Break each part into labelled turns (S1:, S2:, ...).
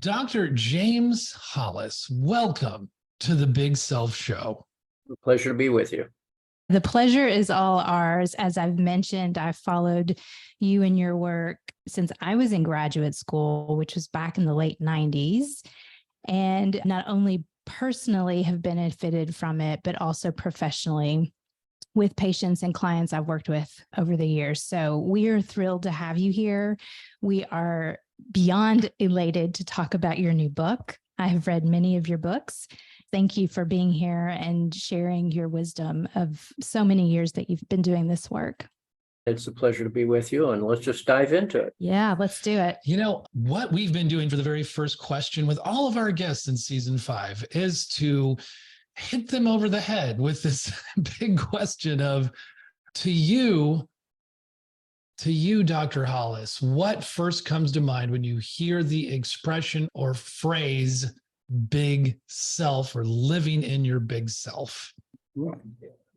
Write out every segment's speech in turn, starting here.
S1: Dr. James Hollis, welcome to the Big Self Show.
S2: Pleasure to be with you.
S3: The pleasure is all ours. As I've mentioned, I've followed you and your work since I was in graduate school, which was back in the late 90s. And not only personally have benefited from it, but also professionally with patients and clients I've worked with over the years. So we are thrilled to have you here. We are beyond elated to talk about your new book. I have read many of your books. Thank you for being here and sharing your wisdom of so many years that you've been doing this work.
S2: It's a pleasure to be with you, and let's just dive into it.
S3: Yeah, let's do it.
S1: You know, what we've been doing for the very first question with all of our guests in season 5 is to hit them over the head with this big question of, to you, Dr. Hollis, what first comes to mind when you hear the expression or phrase big self or living in your big self?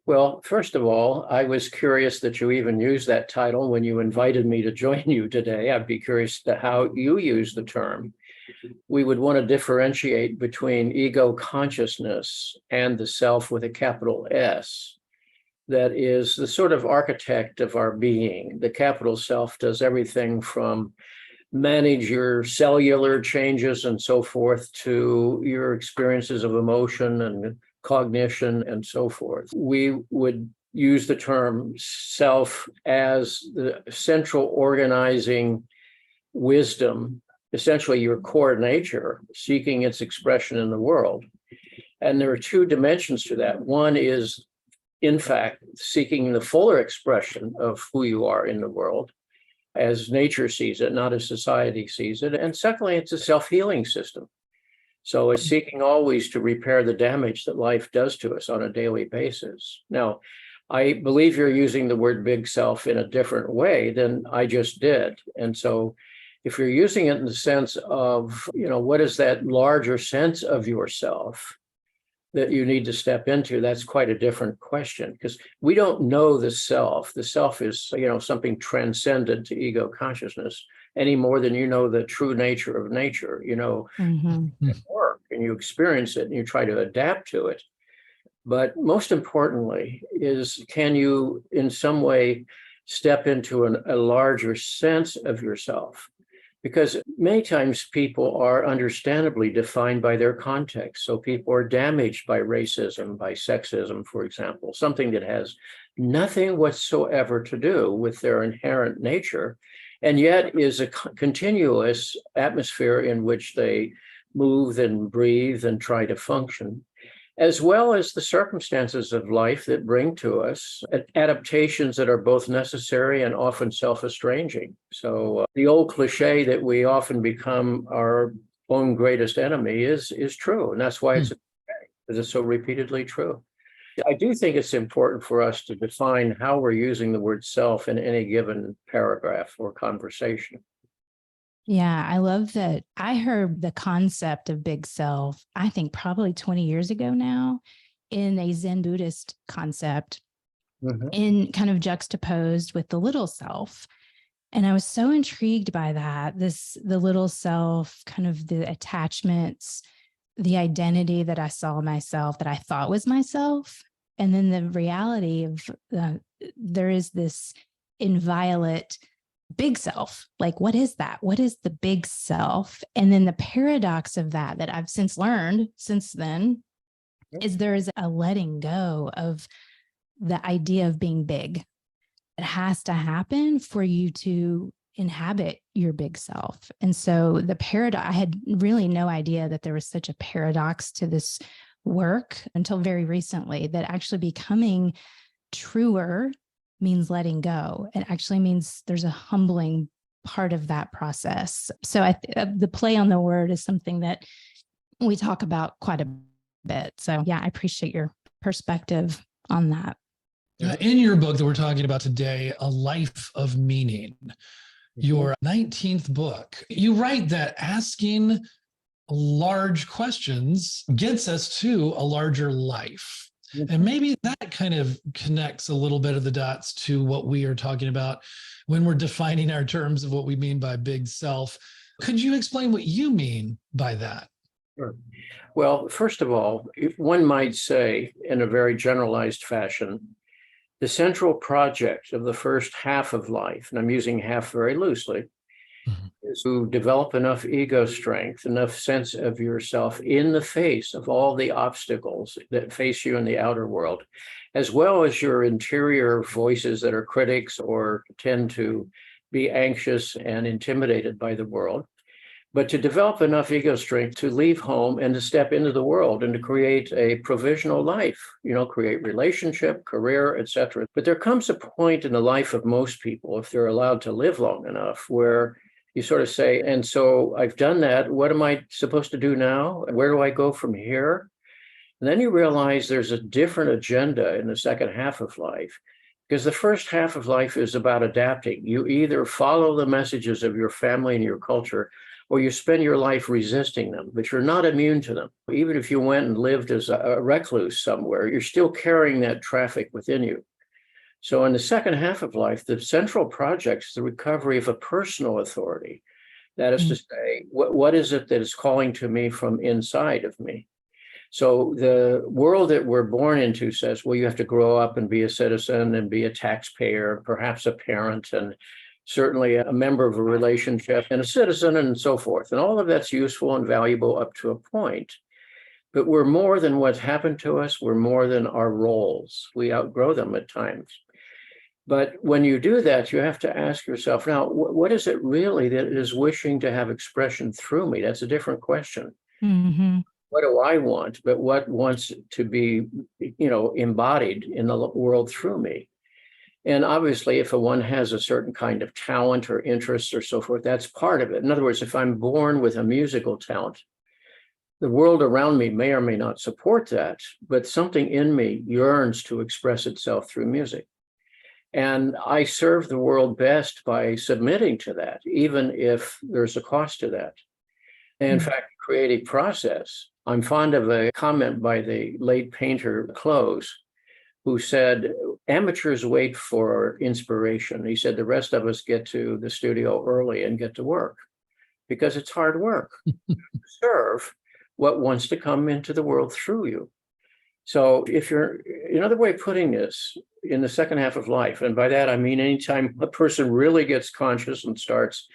S2: Well, first of all, I was curious that you even used that title when you invited me to join you today. I'd be curious to how you use the term. We would want to differentiate between ego consciousness and the self with a capital S. That is the sort of architect of our being. The capital self does everything from manage your cellular changes and so forth to your experiences of emotion and cognition and so forth. We would use the term self as the central organizing wisdom, essentially your core nature, seeking its expression in the world. And there are two dimensions to that. One is, in fact, seeking the fuller expression of who you are in the world, as nature sees it, not as society sees it. And secondly, it's a self-healing system. So it's seeking always to repair the damage that life does to us on a daily basis. Now, I believe you're using the word big self in a different way than I just did. And so if you're using it in the sense of, what is that larger sense of yourself that you need to step into, that's quite a different question, because we don't know the self. The self is, something transcendent to ego consciousness any more than you know the true nature of nature. Work and you experience it and you try to adapt to it. But most importantly is, can you in some way step into a larger sense of yourself? Because many times people are understandably defined by their context. So people are damaged by racism, by sexism, for example, something that has nothing whatsoever to do with their inherent nature, and yet is a continuous atmosphere in which they move and breathe and try to function, as well as the circumstances of life that bring to us adaptations that are both necessary and often self-estranging. So the old cliche that we often become our own greatest enemy is true. And that's why it's okay, because it's so repeatedly true. I do think it's important for us to define how we're using the word self in any given paragraph or conversation.
S3: Yeah, I love that. I heard the concept of big self, I think probably 20 years ago now, in a Zen Buddhist concept, in kind of juxtaposed with the little self. And I was so intrigued by that, the little self, kind of the attachments, the identity that I saw myself, that I thought was myself. And then the reality of there is this inviolate big self. Like, what is that? What is the big self? And then the paradox of that I've since learned since then is there is a letting go of the idea of being big. It has to happen for you to inhabit your big self. And so the paradox, I had really no idea that there was such a paradox to this work until very recently, that actually becoming truer means letting go. It actually means there's a humbling part of that process. So the play on the word is something that we talk about quite a bit. So yeah, I appreciate your perspective on that.
S1: In your book that we're talking about today, A Life of Meaning, your 19th book, you write that asking large questions gets us to a larger life. And maybe that kind of connects a little bit of the dots to what we are talking about when we're defining our terms of what we mean by big self. Could you explain what you mean by that?
S2: Sure. Well, first of all, one might say in a very generalized fashion, the central project of the first half of life, and I'm using half very loosely,
S1: Mhm.
S2: is to develop enough ego strength, enough sense of yourself in the face of all the obstacles that face you in the outer world, as well as your interior voices that are critics or tend to be anxious and intimidated by the world. But to develop enough ego strength to leave home and to step into the world and to create a provisional life, create relationship, career, etc. But there comes a point in the life of most people, if they're allowed to live long enough, where you sort of say, and so I've done that. What am I supposed to do now? Where do I go from here? And then you realize there's a different agenda in the second half of life, because the first half of life is about adapting. You either follow the messages of your family and your culture, or you spend your life resisting them, but you're not immune to them. Even if you went and lived as a recluse somewhere, you're still carrying that traffic within you. So in the second half of life, the central project is the recovery of a personal authority. That is to say, what is it that is calling to me from inside of me? So the world that we're born into says, well, you have to grow up and be a citizen and be a taxpayer, perhaps a parent, and certainly a member of a relationship and a citizen and so forth. And all of that's useful and valuable up to a point. But we're more than what's happened to us. We're more than our roles. We outgrow them at times. But when you do that, you have to ask yourself, now, what is it really that is wishing to have expression through me? That's a different question.
S3: Mm-hmm.
S2: What do I want? But what wants to be, embodied in the world through me? And obviously, if one has a certain kind of talent or interest or so forth, that's part of it. In other words, if I'm born with a musical talent, the world around me may or may not support that, but something in me yearns to express itself through music. And I serve the world best by submitting to that, even if there's a cost to that. And in fact, creative process. I'm fond of a comment by the late painter Close, who said, amateurs wait for inspiration. He said, the rest of us get to the studio early and get to work because it's hard work to serve what wants to come into the world through you. So if you're, another way of putting this, in the second half of life, and by that I mean anytime a person really gets conscious and starts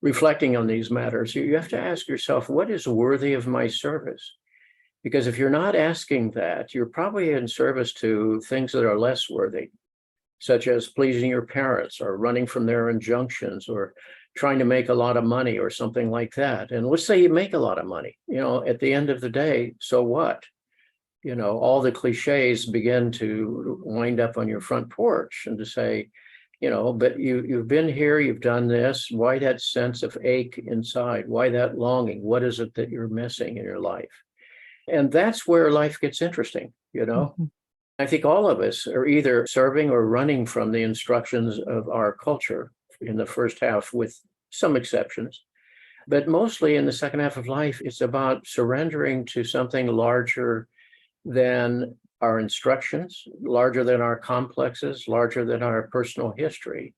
S2: reflecting on these matters, you have to ask yourself, what is worthy of my service? Because if you're not asking that, you're probably in service to things that are less worthy, such as pleasing your parents or running from their injunctions or trying to make a lot of money or something like that. And let's say you make a lot of money, at the end of the day, so what? All the cliches begin to wind up on your front porch and to say, but you've been here, you've done this. Why that sense of ache inside? Why that longing? What is it that you're missing in your life? And that's where life gets interesting,
S3: Mm-hmm.
S2: I think all of us are either serving or running from the instructions of our culture in the first half, with some exceptions. But mostly in the second half of life, it's about surrendering to something larger than our instructions, larger than our complexes, larger than our personal history.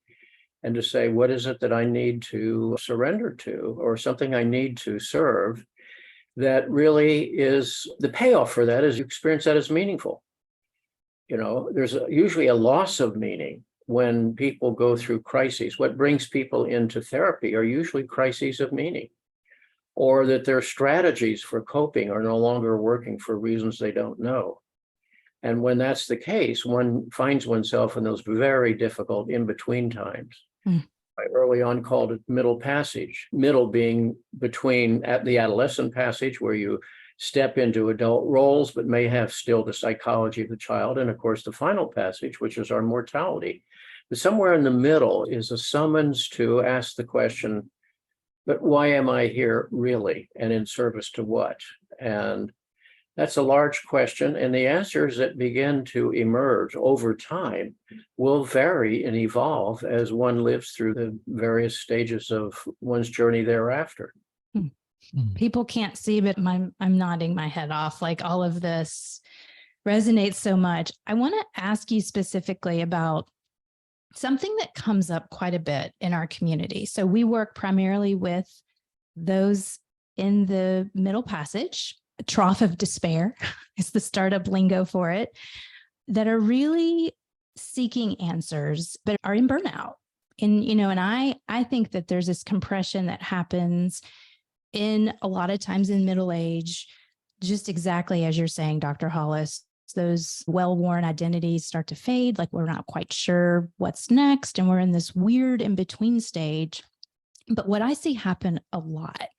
S2: And to say, what is it that I need to surrender to, or something I need to serve? That really is the payoff for that is you experience that as meaningful. There's usually a loss of meaning when people go through crises. What brings people into therapy are usually crises of meaning, or that their strategies for coping are no longer working for reasons they don't know. And when that's the case, one finds oneself in those very difficult in-between times. I early on called it middle passage, middle being between at the adolescent passage where you step into adult roles, but may have still the psychology of the child. And of course, the final passage, which is our mortality. But somewhere in the middle is a summons to ask the question, but why am I here really? And in service to what? And that's a large question. And the answers that begin to emerge over time will vary and evolve as one lives through the various stages of one's journey thereafter.
S3: People can't see, but I'm nodding my head off. Like all of this resonates so much. I want to ask you specifically about something that comes up quite a bit in our community. So we work primarily with those in the middle passage, trough of despair is the startup lingo for it, that are really seeking answers, but are in burnout. And I think that there's this compression that happens in a lot of times in middle age, just exactly as you're saying, Dr. Hollis. Those well-worn identities start to fade, like we're not quite sure what's next, and we're in this weird in-between stage. But what I see happen a lot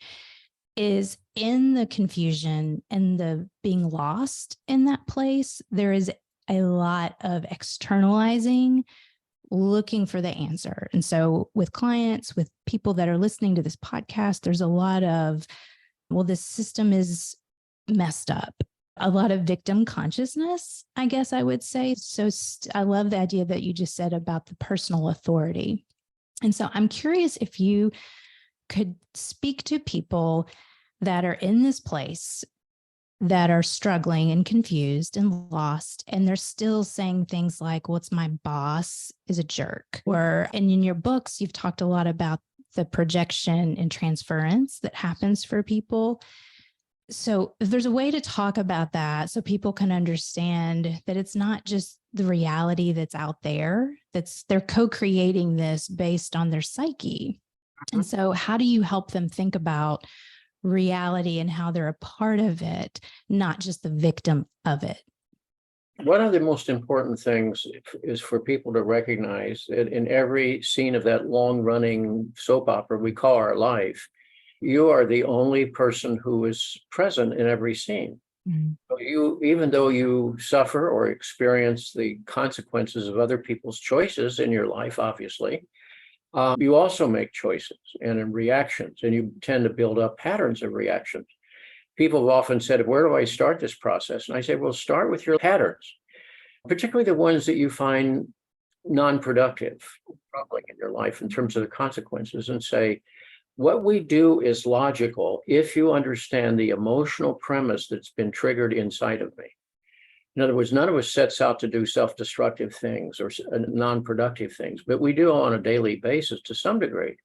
S3: is in the confusion and the being lost in that place, there is a lot of externalizing, looking for the answer. And so with clients, with people that are listening to this podcast, there's a lot of, well, this system is messed up. A lot of victim consciousness, I guess I would say. So I love the idea that you just said about the personal authority. And so I'm curious if you could speak to people that are in this place, that are struggling and confused and lost, and they're still saying things like, well, it's my boss is a jerk. And in your books, you've talked a lot about the projection and transference that happens for people. So if there's a way to talk about that so people can understand that it's not just the reality that's out there, they're co-creating this based on their psyche. And so how do you help them think about reality and how they're a part of it, not just the victim of it?
S2: One of the most important things is for people to recognize that in every scene of that long-running soap opera we call our life, you are the only person who is present in every scene. Mm-hmm. So even though you suffer or experience the consequences of other people's choices in your life, obviously, you also make choices and reactions, and you tend to build up patterns of reactions. People have often said, where do I start this process? And I say, well, start with your patterns, particularly the ones that you find non-productive, troubling in your life in terms of the consequences, and say, what we do is logical if you understand the emotional premise that's been triggered inside of me. In other words, none of us sets out to do self-destructive things or non-productive things, but we do on a daily basis to some degree.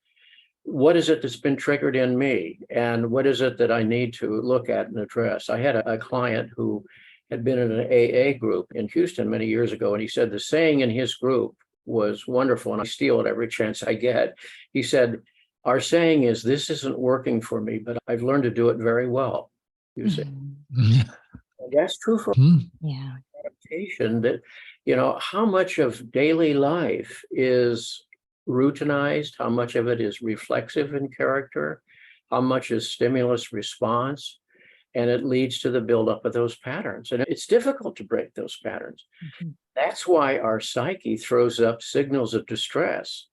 S2: What is it that's been triggered in me? And what is it that I need to look at and address? I had a client who had been in an AA group in Houston many years ago, and he said the saying in his group was wonderful, and I steal it every chance I get. He said, our saying is, this isn't working for me, but I've learned to do it very well. You say, that's true for adaptation, that, how much of daily life is routinized, how much of it is reflexive in character, how much is stimulus response, and it leads to the buildup of those patterns. And it's difficult to break those patterns. Mm-hmm. That's why our psyche throws up signals of distress.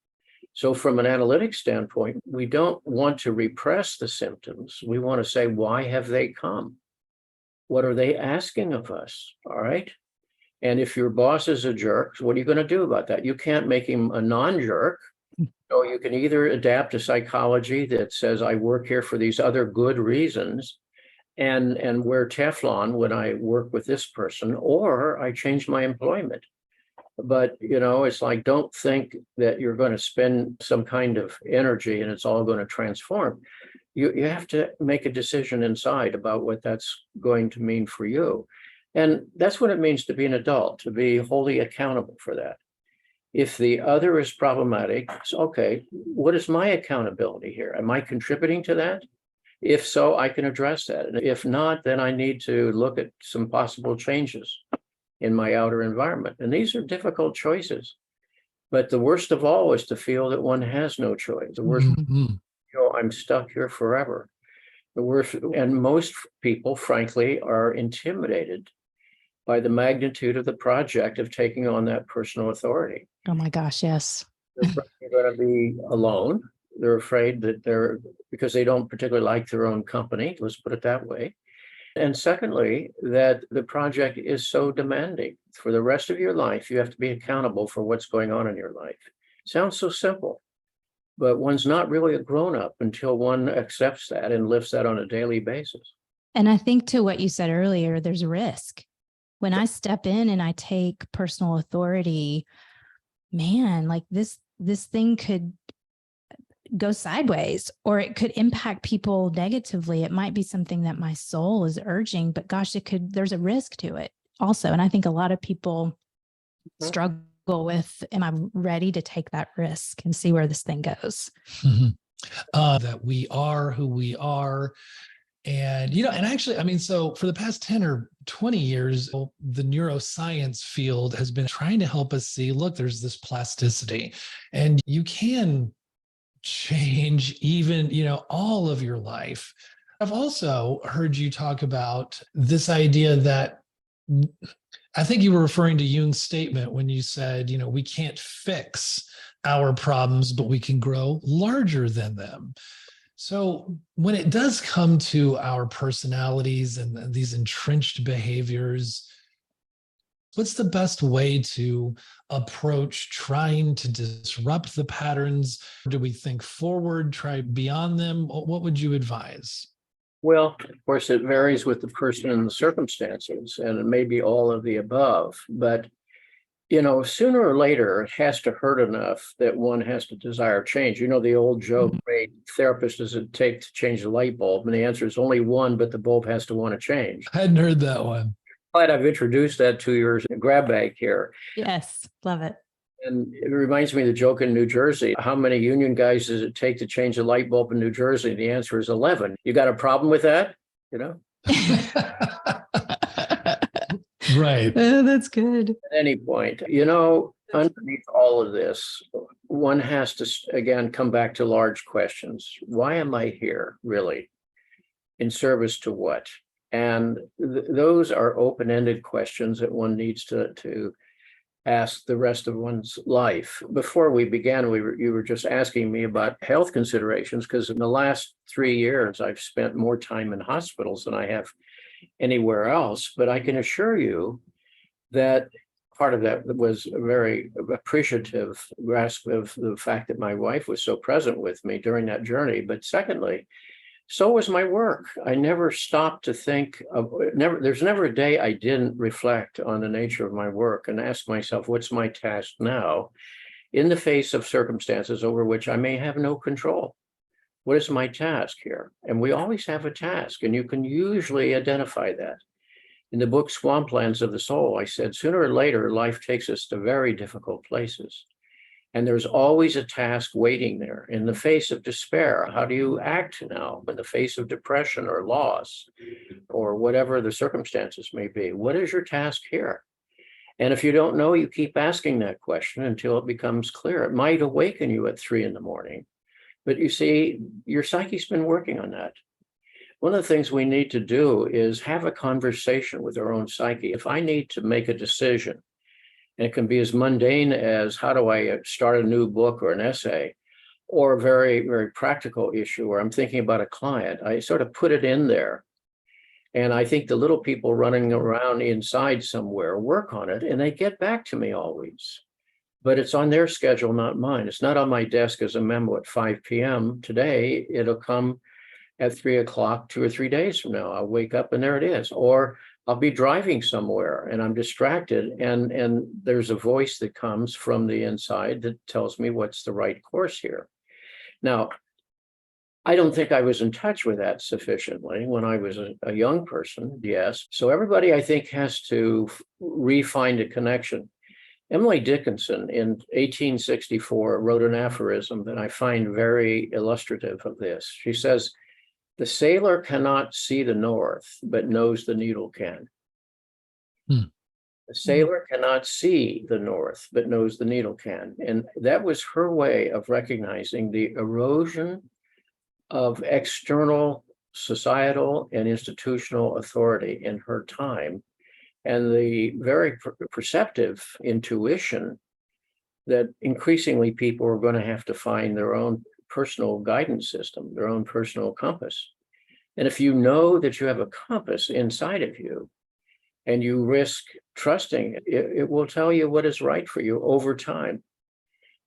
S2: So from an analytic standpoint, we don't want to repress the symptoms. We want to say, why have they come? What are they asking of us? All right. And if your boss is a jerk, what are you going to do about that? You can't make him a non-jerk. So you can either adapt a psychology that says, I work here for these other good reasons and wear Teflon when I work with this person, or I change my employment. But, it's like, don't think that you're going to spend some kind of energy and it's all going to transform. You have to make a decision inside about what that's going to mean for you. And that's what it means to be an adult, to be wholly accountable for that. If the other is problematic, it's okay, what is my accountability here? Am I contributing to that? If so, I can address that. And if not, then I need to look at some possible changes in my outer environment. And these are difficult choices. But the worst of all is to feel that one has no choice. The worst, I'm stuck here forever. The worst, and most people, frankly, are intimidated by the magnitude of the project of taking on that personal authority.
S3: Oh my gosh, yes.
S2: They're going to be alone. They're afraid that because they don't particularly like their own company, let's put it that way. And secondly, that the project is so demanding. For the rest of your life, you have to be accountable for what's going on in your life. Sounds so simple, but one's not really a grown-up until one accepts that and lives that on a daily basis.
S3: And I think to what you said earlier, there's a risk. When I step in and I take personal authority, man, like this thing could go sideways, or it could impact people negatively. It might be something that my soul is urging, but gosh, there's a risk to it also. And I think a lot of people struggle with, am I ready to take that risk and see where this thing goes?
S1: That we are who we are. And, and actually, I mean, so for the past 10 or 20 years, the neuroscience field has been trying to help us see, look, there's this plasticity, and you can change even, all of your life. I've also heard you talk about this idea that, I think you were referring to Jung's statement when you said, we can't fix our problems, but we can grow larger than them. So when it does come to our personalities and these entrenched behaviors, what's the best way to approach trying to disrupt the patterns? Do we think forward, try beyond them? What would you advise?
S2: Well, of course, it varies with the person and the circumstances, and it may be all of the above. But, sooner or later, it has to hurt enough that one has to desire change. The old joke, great therapist does it take to change the light bulb? And the answer is only one, but the bulb has to want to change.
S1: I hadn't heard that one.
S2: Glad I've introduced that to your grab bag here.
S3: Yes, love it.
S2: And it reminds me of the joke in New Jersey. How many union guys does it take to change a light bulb in New Jersey? The answer is 11. You got a problem with that?
S1: Right.
S3: Oh, that's good.
S2: At any point, underneath all of this, one has to, again, come back to large questions. Why am I here, really? In service to what? And those are open-ended questions that one needs to ask the rest of one's life. Before we began, you were just asking me about health considerations, because in the last 3 years, I've spent more time in hospitals than I have anywhere else. But I can assure you that part of that was a very appreciative grasp of the fact that my wife was so present with me during that journey. But secondly, so was my work. I never stopped to think of, there's never a day I didn't reflect on the nature of my work and ask myself, what's my task now in the face of circumstances over which I may have no control? What is my task here? And we always have a task, and you can usually identify that. In the book, Swamplands of the Soul, I said, sooner or later, life takes us to very difficult places. And there's always a task waiting there. In the face of despair, how do you act now? In the face of depression or loss, or whatever the circumstances may be, what is your task here? And if you don't know, you keep asking that question until it becomes clear. It might awaken you at 3 a.m, but you see, your psyche's been working on that. One of the things we need to do is have a conversation with our own psyche. If I need to make a decision, and it can be as mundane as how do I start a new book or an essay, or a very, very practical issue where I'm thinking about a client, I sort of put it in there. And I think the little people running around inside somewhere work on it, and they get back to me always. But it's on their schedule, not mine. It's not on my desk as a memo at 5 p.m. today. It'll come at 3 o'clock 2 or 3 days from now. I'll wake up and there it is. Or I'll be driving somewhere and I'm distracted, and there's a voice that comes from the inside that tells me what's the right course here. Now, I don't think I was in touch with that sufficiently when I was a young person, yes. So everybody, I think, has to re-find a connection. Emily Dickinson in 1864 wrote an aphorism that I find very illustrative of this. She says, "The sailor cannot see the north, but knows the needle can." The sailor cannot see the north, but knows the needle can. And that was her way of recognizing the erosion of external societal and institutional authority in her time, and the very perceptive intuition that increasingly people are going to have to find their own personal guidance system, their own personal compass. And if you know that you have a compass inside of you and you risk trusting it, it will tell you what is right for you over time.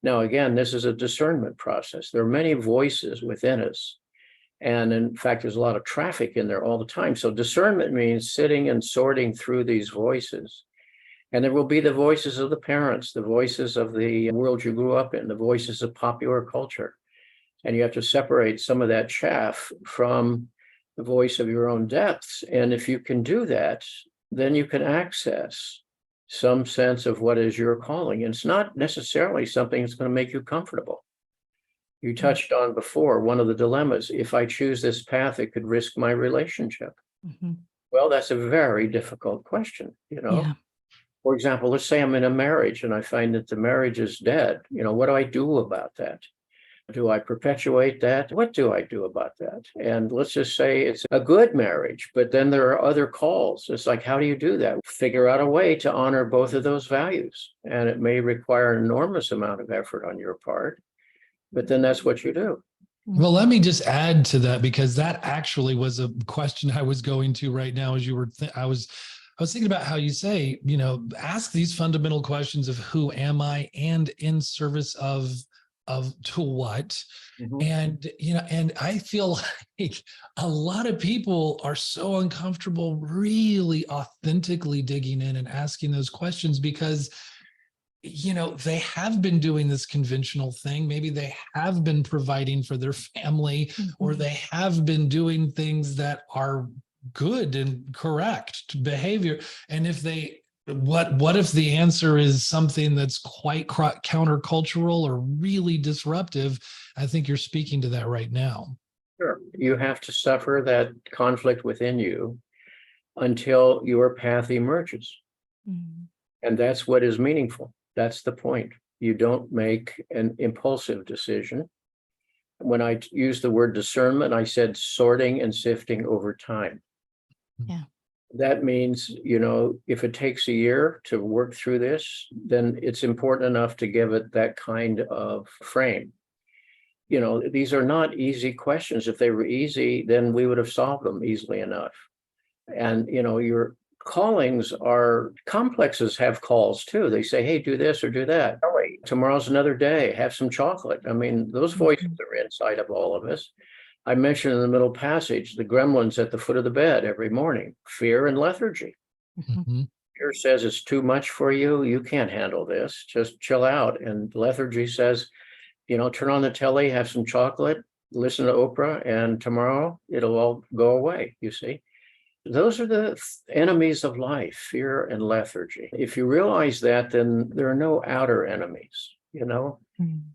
S2: Now, again, this is a discernment process. There are many voices within us. And in fact, there's a lot of traffic in there all the time. So discernment means sitting and sorting through these voices. And there will be the voices of the parents, the voices of the world you grew up in, the voices of popular culture. And you have to separate some of that chaff from the voice of your own depths. And if you can do that, then you can access some sense of what is your calling. And it's not necessarily something that's going to make you comfortable. You touched on before one of the dilemmas. If I choose this path, it could risk my relationship.
S3: Mm-hmm.
S2: Well, that's a very difficult question,
S3: Yeah.
S2: For example, let's say I'm in a marriage and I find that the marriage is dead. What do I do about that? Do I perpetuate that? What do I do about that? And let's just say it's a good marriage, but then there are other calls. It's like, how do you do that? Figure out a way to honor both of those values. And it may require an enormous amount of effort on your part, but then that's what you do.
S1: Well, let me just add to that, because that actually was a question I was going to right now as you were, I was thinking about how you say, ask these fundamental questions of who am I and in service of to what.
S2: Mhm.
S1: And I feel like a lot of people are so uncomfortable really authentically digging in and asking those questions because they have been doing this conventional thing. Maybe they have been providing for their family, or they have been doing things that are good and correct behavior. And if what if the answer is something that's quite countercultural or really disruptive? I think you're speaking to that right now.
S2: Sure. You have to suffer that conflict within you until your path emerges.
S3: Mm-hmm.
S2: And that's what is meaningful. That's the point. You don't make an impulsive decision. When I used the word discernment, I said sorting and sifting over time.
S3: Yeah.
S2: That means, if it takes a year to work through this, then it's important enough to give it that kind of frame. These are not easy questions. If they were easy, then we would have solved them easily enough. And, your callings are, complexes have calls too. They say, hey, do this or do that. Tomorrow's another day. Have some chocolate. I mean, those voices are inside of all of us. I mentioned in the middle passage, the gremlins at the foot of the bed every morning, fear and lethargy.
S1: Mm-hmm.
S2: Fear says it's too much for you. You can't handle this. Just chill out. And lethargy says, turn on the telly, have some chocolate, listen to Oprah, and tomorrow it'll all go away, you see. Those are the enemies of life, fear and lethargy. If you realize that, then there are no outer enemies,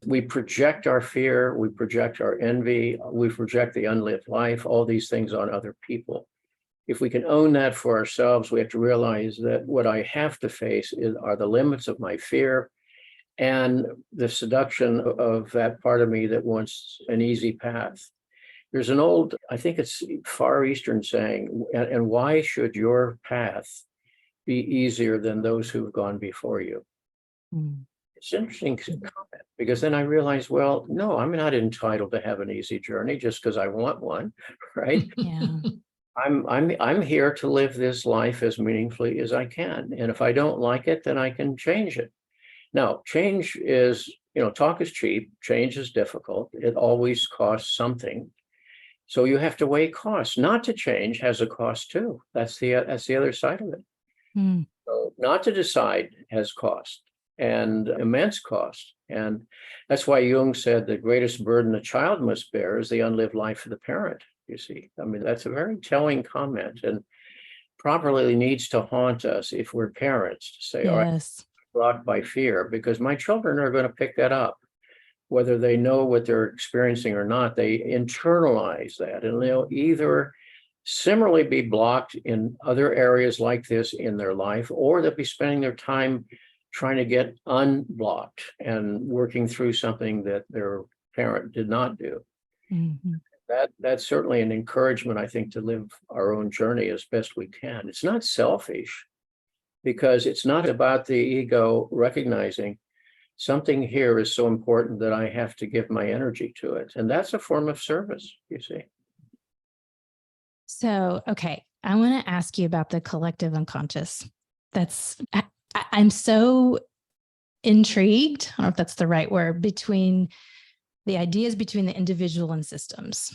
S2: We project our fear, we project our envy, we project the unlived life, all these things on other people. If we can own that for ourselves, we have to realize that what I have to face are the limits of my fear and the seduction of that part of me that wants an easy path. There's an old, I think it's Far Eastern saying, and why should your path be easier than those who've gone before you? It's an interesting comment, because then I realized, well, no, I'm not entitled to have an easy journey just because I want one, right?
S3: Yeah.
S2: I'm here to live this life as meaningfully as I can. And if I don't like it, then I can change it. Now, change is, talk is cheap, change is difficult. It always costs something. So you have to weigh costs. Not to change has a cost too. That's the other side of it. So not to decide has cost, and immense cost. And that's why Jung said the greatest burden a child must bear is the unlived life of the parent, you see. I mean, that's a very telling comment, and properly needs to haunt us if we're parents, to say, all right, blocked by fear, because my children are going to pick that up. Whether they know what they're experiencing or not, they internalize that, and they'll either similarly be blocked in other areas like this in their life, or they'll be spending their time trying to get unblocked and working through something that their parent did not do.
S3: Mm-hmm.
S2: That's certainly an encouragement, I think, to live our own journey as best we can. It's not selfish, because it's not about the ego recognizing something here is so important that I have to give my energy to it. And that's a form of service, you see.
S3: So, okay, I want to ask you about the collective unconscious. I'm so intrigued, I don't know if that's the right word, between the ideas between the individual and systems.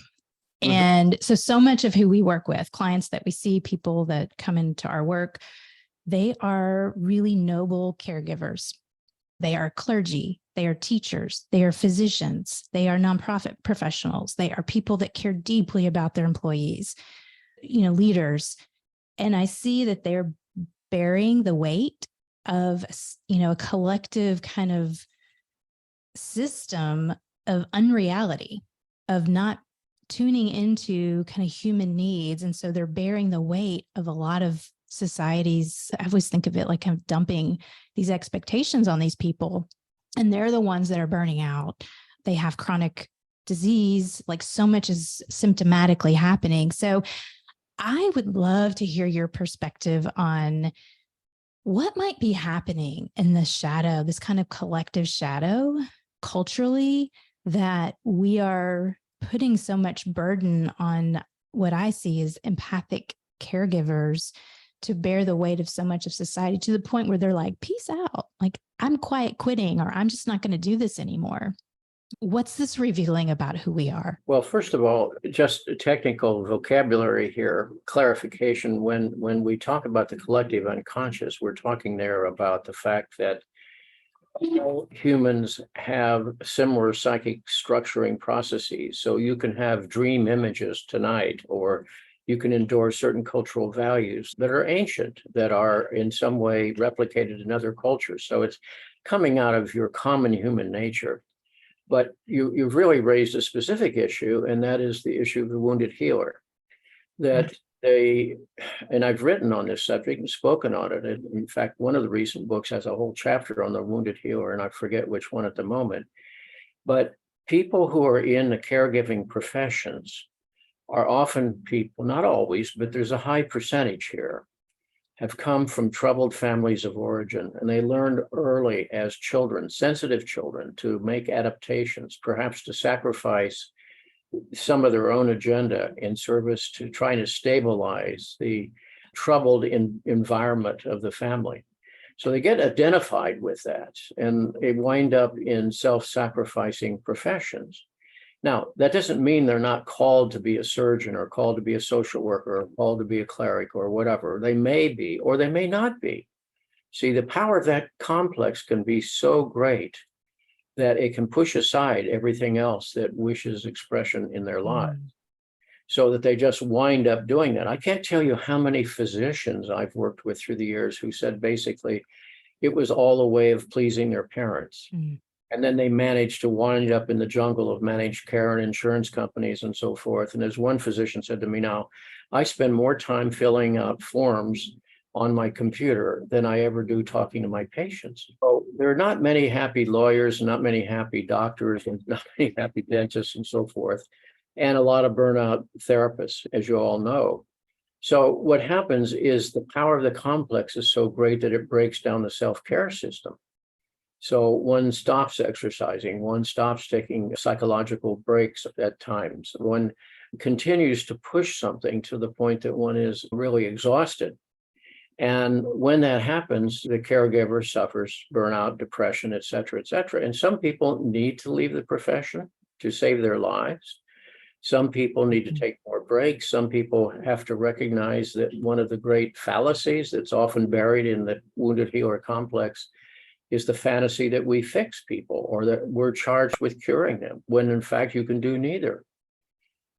S3: Mm-hmm. And so much of who we work with, clients that we see, people that come into our work, they are really noble caregivers. They are clergy, they are teachers, they are physicians, they are nonprofit professionals, they are people that care deeply about their employees, leaders. And I see that they're bearing the weight of, a collective kind of system of unreality, of not tuning into kind of human needs. And so they're bearing the weight of a lot of societies. I always think of it like kind of dumping these expectations on these people. And they're the ones that are burning out. They have chronic disease, like so much is symptomatically happening. So I would love to hear your perspective on what might be happening in the shadow, this kind of collective shadow culturally, that we are putting so much burden on what I see as empathic caregivers to bear the weight of so much of society, to the point where they're like, peace out, like I'm quiet quitting, or I'm just not going to do this anymore. What's this revealing about who we are?
S2: Well, first of all, just technical vocabulary here, clarification. When we talk about the collective unconscious, we're talking there about the fact that all humans have similar psychic structuring processes. So you can have dream images tonight, or you can endorse certain cultural values that are ancient, that are in some way replicated in other cultures. So it's coming out of your common human nature. But you've really raised a specific issue, and that is the issue of the wounded healer. That and I've written on this subject and spoken on it. And in fact, one of the recent books has a whole chapter on the wounded healer, and I forget which one at the moment. But people who are in the caregiving professions are often people, not always, but there's a high percentage here, have come from troubled families of origin, and they learned early as children, sensitive children, to make adaptations, perhaps to sacrifice some of their own agenda in service to trying to stabilize the troubled environment of the family. So they get identified with that, and they wind up in self-sacrificing professions. Now, that doesn't mean they're not called to be a surgeon, or called to be a social worker, or called to be a cleric, or whatever. They may be, or they may not be. See, the power of that complex can be so great that it can push aside everything else that wishes expression in their lives, so that they just wind up doing that. I can't tell you how many physicians I've worked with through the years who said basically it was all a way of pleasing their parents. And then they managed to wind up in the jungle of managed care and insurance companies and so forth. And as one physician said to me, now, I spend more time filling out forms on my computer than I ever do talking to my patients. So there are not many happy lawyers, not many happy doctors, and not many happy dentists and so forth, and a lot of burnout therapists, as you all know. So what happens is the power of the complex is so great that it breaks down the self-care system. So one stops exercising, one stops taking psychological breaks at times, one continues to push something to the point that one is really exhausted. And when that happens, the caregiver suffers burnout, depression, et cetera, et cetera. And some people need to leave the profession to save their lives. Some people need to take more breaks. Some people have to recognize that one of the great fallacies that's often buried in the wounded healer complex is the fantasy that we fix people, or that we're charged with curing them, when in fact you can do neither.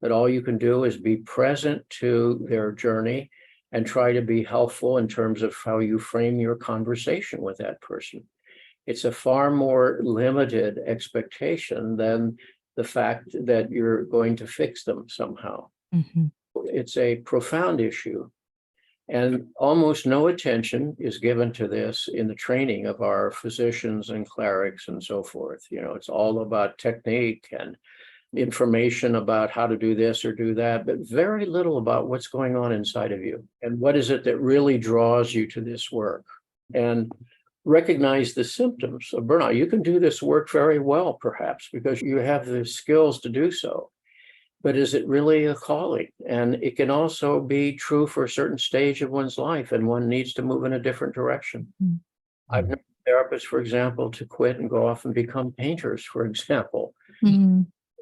S2: That all you can do is be present to their journey and try to be helpful in terms of how you frame your conversation with that person. It's a far more limited expectation than the fact that you're going to fix them somehow. It's a profound issue. And almost no attention is given to this in the training of our physicians and clerics and so forth. It's all about technique and information about how to do this or do that, but very little about what's going on inside of you and what is it that really draws you to this work. And recognize the symptoms of burnout. You can do this work very well, perhaps, because you have the skills to do so. But is it really a calling? And it can also be true for a certain stage of one's life, and one needs to move in a different direction. I've known therapists, for example, to quit and go off and become painters, for example,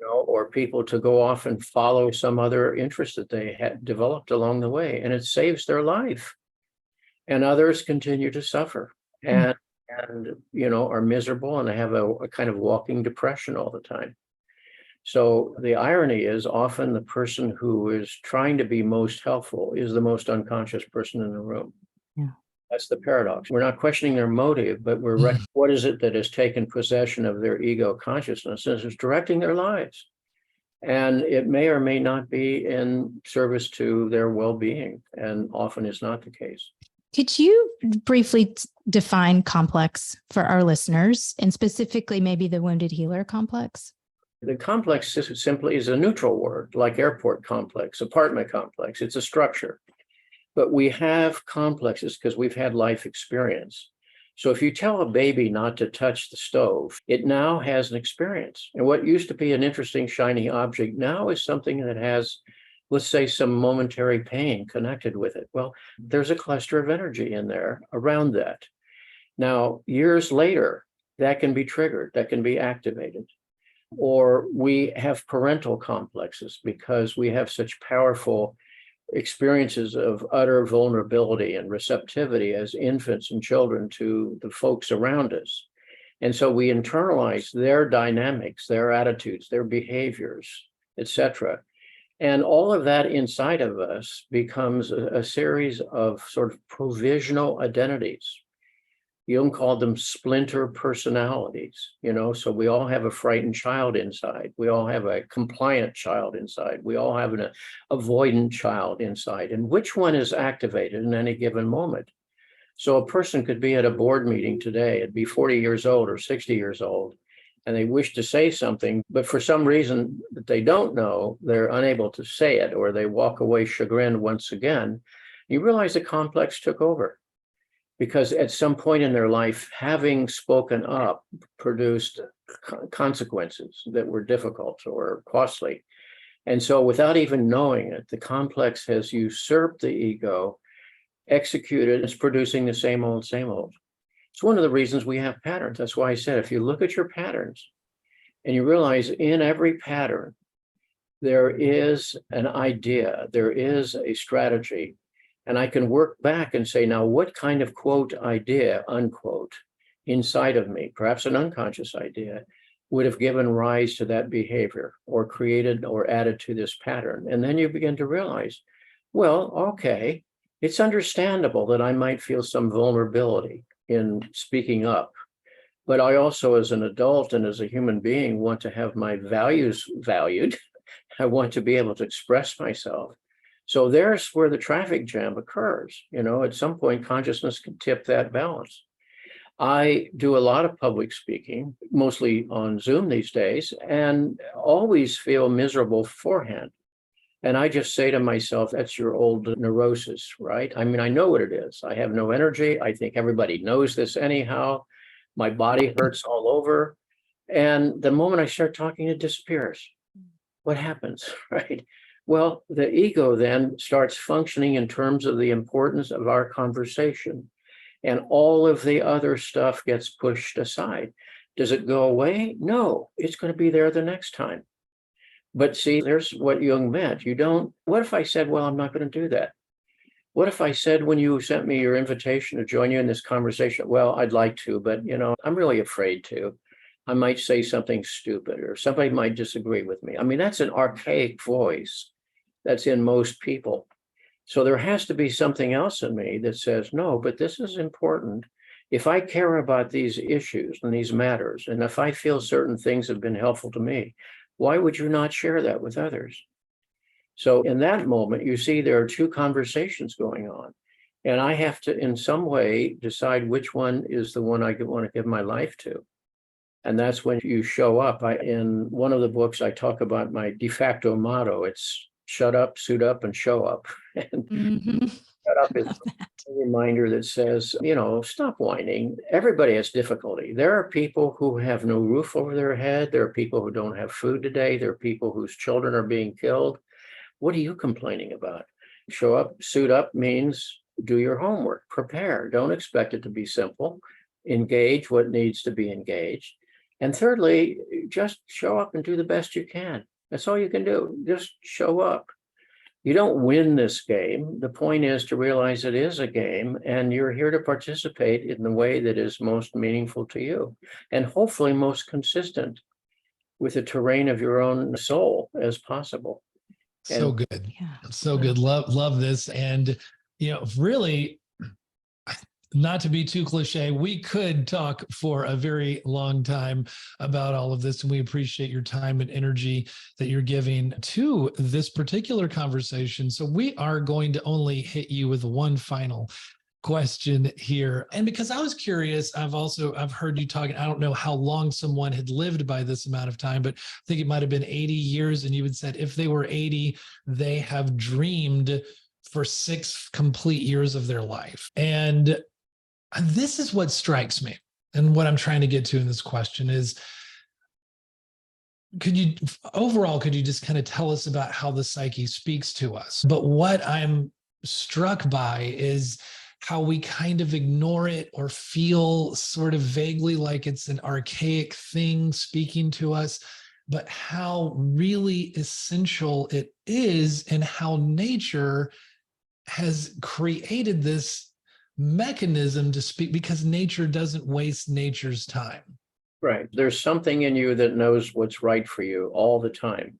S2: or people to go off and follow some other interest that they had developed along the way, and it saves their life. And others continue to suffer. And and, are miserable and have a kind of walking depression all the time. So the irony is often the person who is trying to be most helpful is the most unconscious person in the room.
S3: Yeah.
S2: That's the paradox. We're not questioning their motive, but what is it that has taken possession of their ego consciousness and is directing their lives? And it may or may not be in service to their well-being, and often is not the case.
S3: Could you briefly define complex for our listeners, and specifically maybe the wounded healer complex?
S2: The complex simply is a neutral word, like airport complex, apartment complex. It's a structure. But we have complexes because we've had life experience. So if you tell a baby not to touch the stove, it now has an experience. And what used to be an interesting, shiny object now is something that has, let's say, some momentary pain connected with it. Well, there's a cluster of energy in there around that. Now, years later, that can be triggered, that can be activated. Or we have parental complexes because we have such powerful experiences of utter vulnerability and receptivity as infants and children to the folks around us. And so we internalize their dynamics, their attitudes, their behaviors, etc. And all of that inside of us becomes a series of sort of provisional identities. Jung called them splinter personalities, so we all have a frightened child inside. We all have a compliant child inside. We all have an avoidant child inside. And which one is activated in any given moment? So a person could be at a board meeting today, and be 40 years old or 60 years old, and they wish to say something, but for some reason that they don't know, they're unable to say it, or they walk away chagrined once again. You realize the complex took over. Because at some point in their life, having spoken up produced consequences that were difficult or costly. And so without even knowing it, the complex has usurped the ego, executed, it's producing the same old, same old. It's one of the reasons we have patterns. That's why I said, if you look at your patterns and you realize in every pattern, there is an idea, there is a strategy. And I can work back and say, now, what kind of quote idea, unquote, inside of me, perhaps an unconscious idea, would have given rise to that behavior or created or added to this pattern? And then you begin to realize, well, okay, it's understandable that I might feel some vulnerability in speaking up. But I also, as an adult and as a human being, want to have my values valued. I want to be able to express myself. So there's where the traffic jam occurs. At some point, consciousness can tip that balance. I do a lot of public speaking, mostly on Zoom these days, and always feel miserable beforehand. And I just say to myself, that's your old neurosis, right? I mean, I know what it is. I have no energy. I think everybody knows this anyhow. My body hurts all over. And the moment I start talking, it disappears. What happens, right? Well, the ego then starts functioning in terms of the importance of our conversation, and all of the other stuff gets pushed aside. Does it go away? No, it's going to be there the next time. But see, there's what Jung meant. What if I said, well, I'm not going to do that? What if I said, when you sent me your invitation to join you in this conversation, well, I'd like to, but I'm really afraid to. I might say something stupid, or somebody might disagree with me. I mean, that's an archaic voice that's in most people. So there has to be something else in me that says, no, but this is important. If I care about these issues and these matters, and if I feel certain things have been helpful to me, why would you not share that with others? So in that moment, you see there are two conversations going on. And I have to, in some way, decide which one is the one I want to give my life to. And that's when you show up. In one of the books, I talk about my de facto motto. It's shut up, suit up, and show up. And shut up is a reminder that says, stop whining. Everybody has difficulty. There are people who have no roof over their head. There are people who don't have food today. There are people whose children are being killed. What are you complaining about? Show up, suit up means do your homework, prepare. Don't expect it to be simple. Engage what needs to be engaged. And thirdly, just show up and do the best you can. That's all you can do. Just show up. You don't win this game. The point is to realize it is a game, and you're here to participate in the way that is most meaningful to you, and hopefully most consistent with the terrain of your own soul as possible.
S1: So good.
S3: Yeah.
S1: So good. Love this. And, really, not to be too cliche, we could talk for a very long time about all of this. And we appreciate your time and energy that you're giving to this particular conversation. So we are going to only hit you with one final question here. And because I was curious, I've heard you talking, I don't know how long someone had lived by this amount of time, but I think it might have been 80 years. And you had said if they were 80, they have dreamed for 6 complete years of their life. And this is what strikes me. And what I'm trying to get to in this question is, could you just kind of tell us about how the psyche speaks to us? But what I'm struck by is how we kind of ignore it or feel sort of vaguely like it's an archaic thing speaking to us, but how really essential it is, and how nature has created this mechanism to speak, because nature doesn't waste nature's time.
S2: Right. There's something in you that knows what's right for you all the time.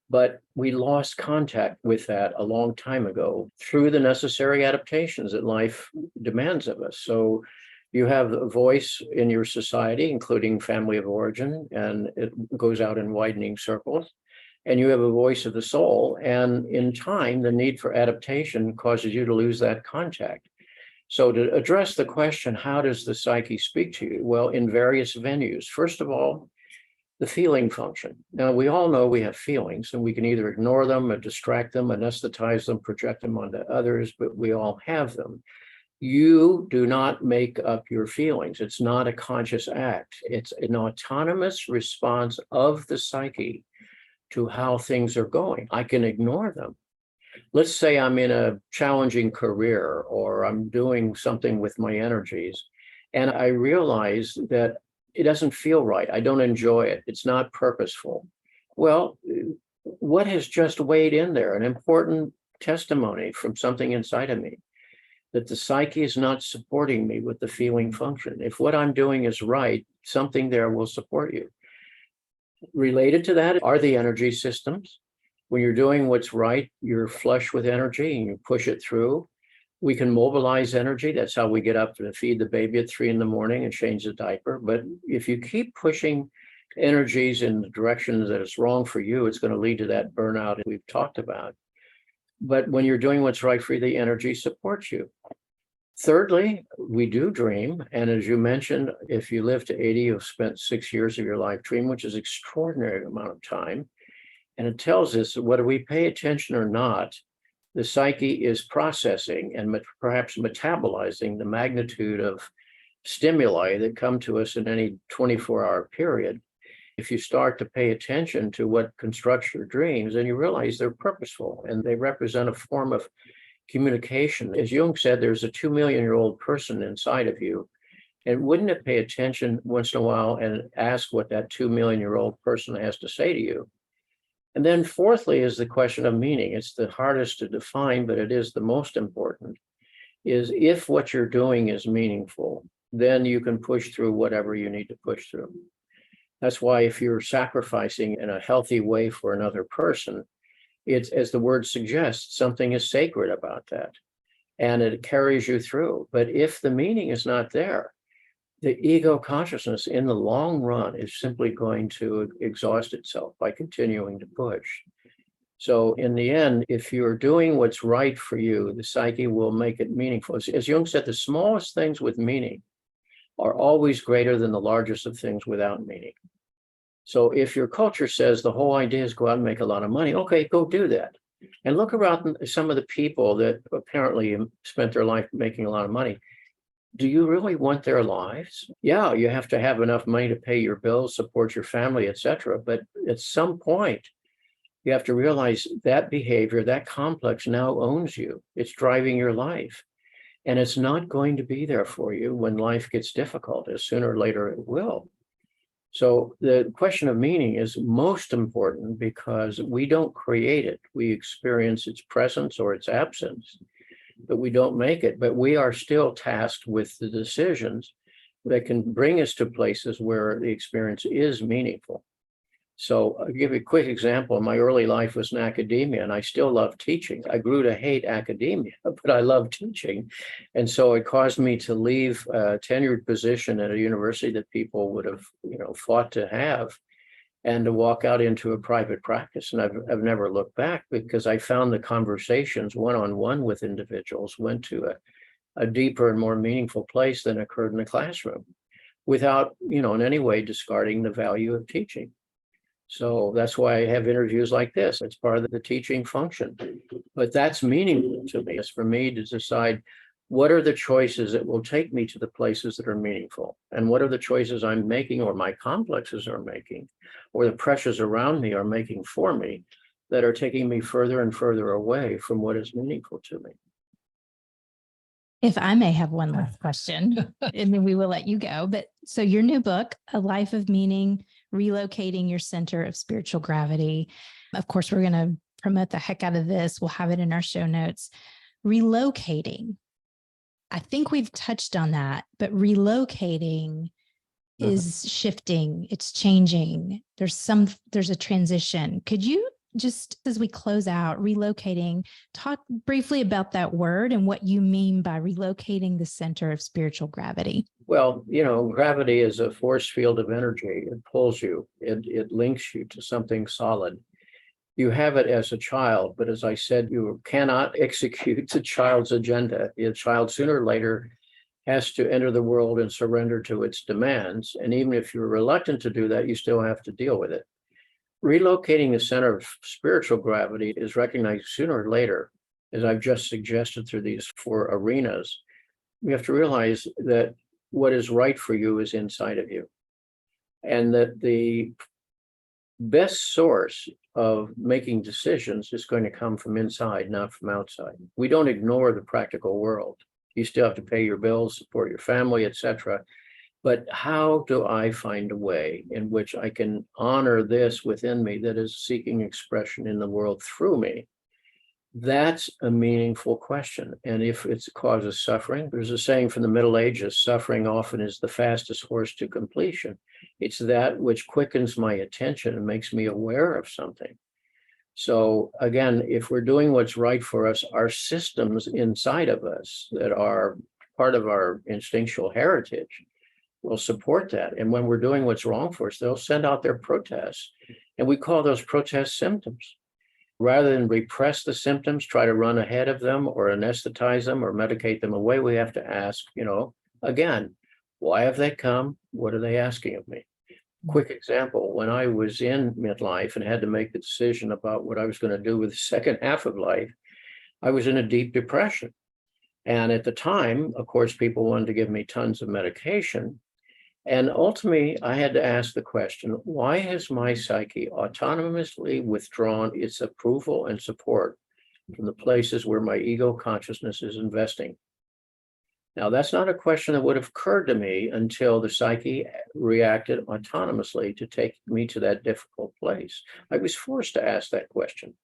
S2: But we lost contact with that a long time ago through the necessary adaptations that life demands of us. So you have a voice in your society, including family of origin, and it goes out in widening circles. And you have a voice of the soul. And in time, the need for adaptation causes you to lose that contact. So to address the question, how does the psyche speak to you? Well, in various venues. First of all, the feeling function. Now, we all know we have feelings, and we can either ignore them or distract them, anesthetize them, project them onto others, but we all have them. You do not make up your feelings. It's not a conscious act. It's an autonomous response of the psyche to how things are going. I can ignore them. Let's say I'm in a challenging career, or I'm doing something with my energies, and I realize that it doesn't feel right. I don't enjoy it. It's not purposeful. Well, what has just weighed in there? An important testimony from something inside of me that the psyche is not supporting me with the feeling function. If what I'm doing is right, something there will support you. Related to that are the energy systems. When you're doing what's right, you're flush with energy and you push it through. We can mobilize energy. That's how we get up to feed the baby at 3 a.m. and change the diaper. But if you keep pushing energies in the direction that is wrong for you, it's going to lead to that burnout we've talked about. But when you're doing what's right for you, the energy supports you. Thirdly, we do dream. And as you mentioned, if you live to 80, you've spent 6 years of your life dreaming, which is an extraordinary amount of time. And it tells us whether we pay attention or not, the psyche is processing and perhaps metabolizing the magnitude of stimuli that come to us in any 24-hour period. If you start to pay attention to what constructs your dreams, then you realize they're purposeful and they represent a form of communication. As Jung said, there's a 2 million-year-old person inside of you. And wouldn't it pay attention once in a while and ask what that 2 million-year-old person has to say to you? And then fourthly is the question of meaning. It's the hardest to define, but it is the most important, is if what you're doing is meaningful, then you can push through whatever you need to push through. That's why if you're sacrificing in a healthy way for another person, it's, as the word suggests, something is sacred about that, and it carries you through. But if the meaning is not there, the ego consciousness in the long run is simply going to exhaust itself by continuing to push. So in the end, if you're doing what's right for you, the psyche will make it meaningful. As Jung said, the smallest things with meaning are always greater than the largest of things without meaning. So if your culture says the whole idea is go out and make a lot of money, okay, go do that. And look around some of the people that apparently spent their life making a lot of money. Do you really want their lives? Yeah, you have to have enough money to pay your bills, support your family, etc. But at some point, you have to realize that behavior, that complex now owns you. It's driving your life. And it's not going to be there for you when life gets difficult, as sooner or later it will. So the question of meaning is most important because we don't create it. We experience its presence or its absence, but we don't make it. But we are still tasked with the decisions that can bring us to places where the experience is meaningful. So I'll give you a quick example. My early life was in academia, and I still love teaching. I grew to hate academia, but I love teaching. And so it caused me to leave a tenured position at a university that people would have, fought to have, and to walk out into a private practice. And I've never looked back because I found the conversations one-on-one with individuals went to a deeper and more meaningful place than occurred in the classroom without, in any way discarding the value of teaching. So that's why I have interviews like this. It's part of the teaching function. But that's meaningful to me. It's for me to decide what are the choices that will take me to the places that are meaningful, and what are the choices I'm making or my complexes are making, or the pressures around me are making for me that are taking me further and further away from what is meaningful to me.
S3: If I may have one last question, and then we will let you go. But so your new book, A Life of Meaning, Relocating Your Center of Spiritual Gravity. Of course, we're going to promote the heck out of this. We'll have it in our show notes. Relocating. I think we've touched on that, but relocating is shifting. It's changing. There's a transition. Could you just, as we close out, relocating, talk briefly about that word and what you mean by relocating the center of spiritual gravity?
S2: Well, gravity is a force field of energy. It pulls you, it links you to something solid. You have it as a child, but as I said, you cannot execute the child's agenda. The child sooner or later has to enter the world and surrender to its demands. And even if you're reluctant to do that, you still have to deal with it. Relocating the center of spiritual gravity is recognized sooner or later, as I've just suggested through these 4 arenas. You have to realize that what is right for you is inside of you, and that the best source of making decisions is going to come from inside, not from outside. We don't ignore the practical world. You still have to pay your bills, support your family, etc. But how do I find a way in which I can honor this within me that is seeking expression in the world through me? That's a meaningful question. And if it causes suffering, there's a saying from the Middle Ages, suffering often is the fastest horse to completion. It's that which quickens my attention and makes me aware of something. So again, if we're doing what's right for us, our systems inside of us that are part of our instinctual heritage will support that. And when we're doing what's wrong for us, they'll send out their protests. And we call those protests symptoms. Rather than repress the symptoms, try to run ahead of them or anesthetize them or medicate them away, we have to ask, again, why have they come? What are they asking of me? Quick example, when I was in midlife and had to make the decision about what I was going to do with the second half of life, I was in a deep depression. And at the time, of course, people wanted to give me tons of medication. And ultimately, I had to ask the question, why has my psyche autonomously withdrawn its approval and support from the places where my ego consciousness is investing? Now, that's not a question that would have occurred to me until the psyche reacted autonomously to take me to that difficult place. I was forced to ask that question.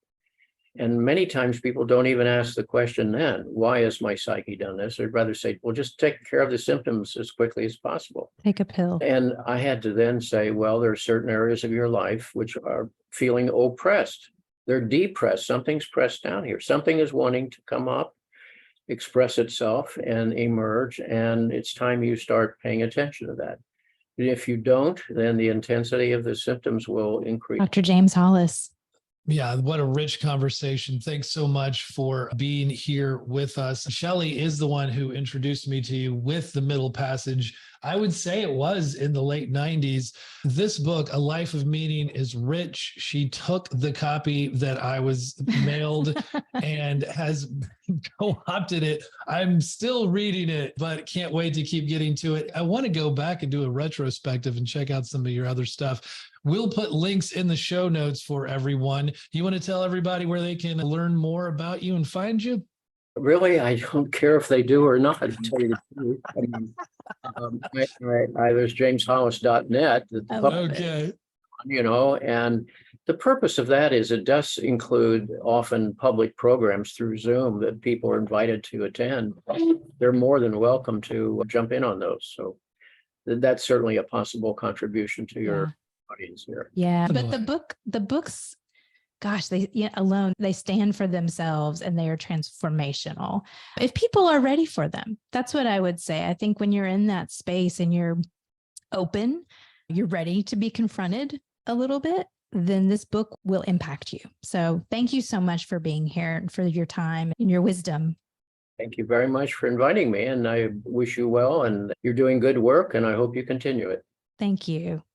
S2: And many times people don't even ask the question then, why has my psyche done this? They'd rather say, well, just take care of the symptoms as quickly as possible.
S3: Take a pill.
S2: And I had to then say, well, there are certain areas of your life which are feeling oppressed. They're depressed. Something's pressed down here. Something is wanting to come up, express itself and emerge. And it's time you start paying attention to that. And if you don't, then the intensity of the symptoms will increase.
S3: Dr. James Hollis.
S1: Yeah, what a rich conversation. Thanks so much for being here with us. Shelley is the one who introduced me to you with the Middle Passage. I would say it was in the late 90s. This book, A Life of Meaning, is rich. She took the copy that I was mailed and has co-opted it. I'm still reading it, but can't wait to keep getting to it. I want to go back and do a retrospective and check out some of your other stuff. We'll put links in the show notes for everyone. You want to tell everybody where they can learn more about you and find you?
S2: Really, I don't care if they do or not, to tell you the truth. I mean, there's jameshollis.net,
S3: I love it.
S1: Okay.
S2: and the purpose of that is it does include often public programs through Zoom that people are invited to attend. They're more than welcome to jump in on those. So that's certainly a possible contribution to your audience here.
S3: Yeah. But
S1: Definitely.
S3: the books, gosh, they stand for themselves and they are transformational. If people are ready for them, that's what I would say. I think when you're in that space and you're open, you're ready to be confronted a little bit, then this book will impact you. So thank you so much for being here and for your time and your wisdom.
S2: Thank you very much for inviting me, and I wish you well, and you're doing good work, and I hope you continue it.
S3: Thank you.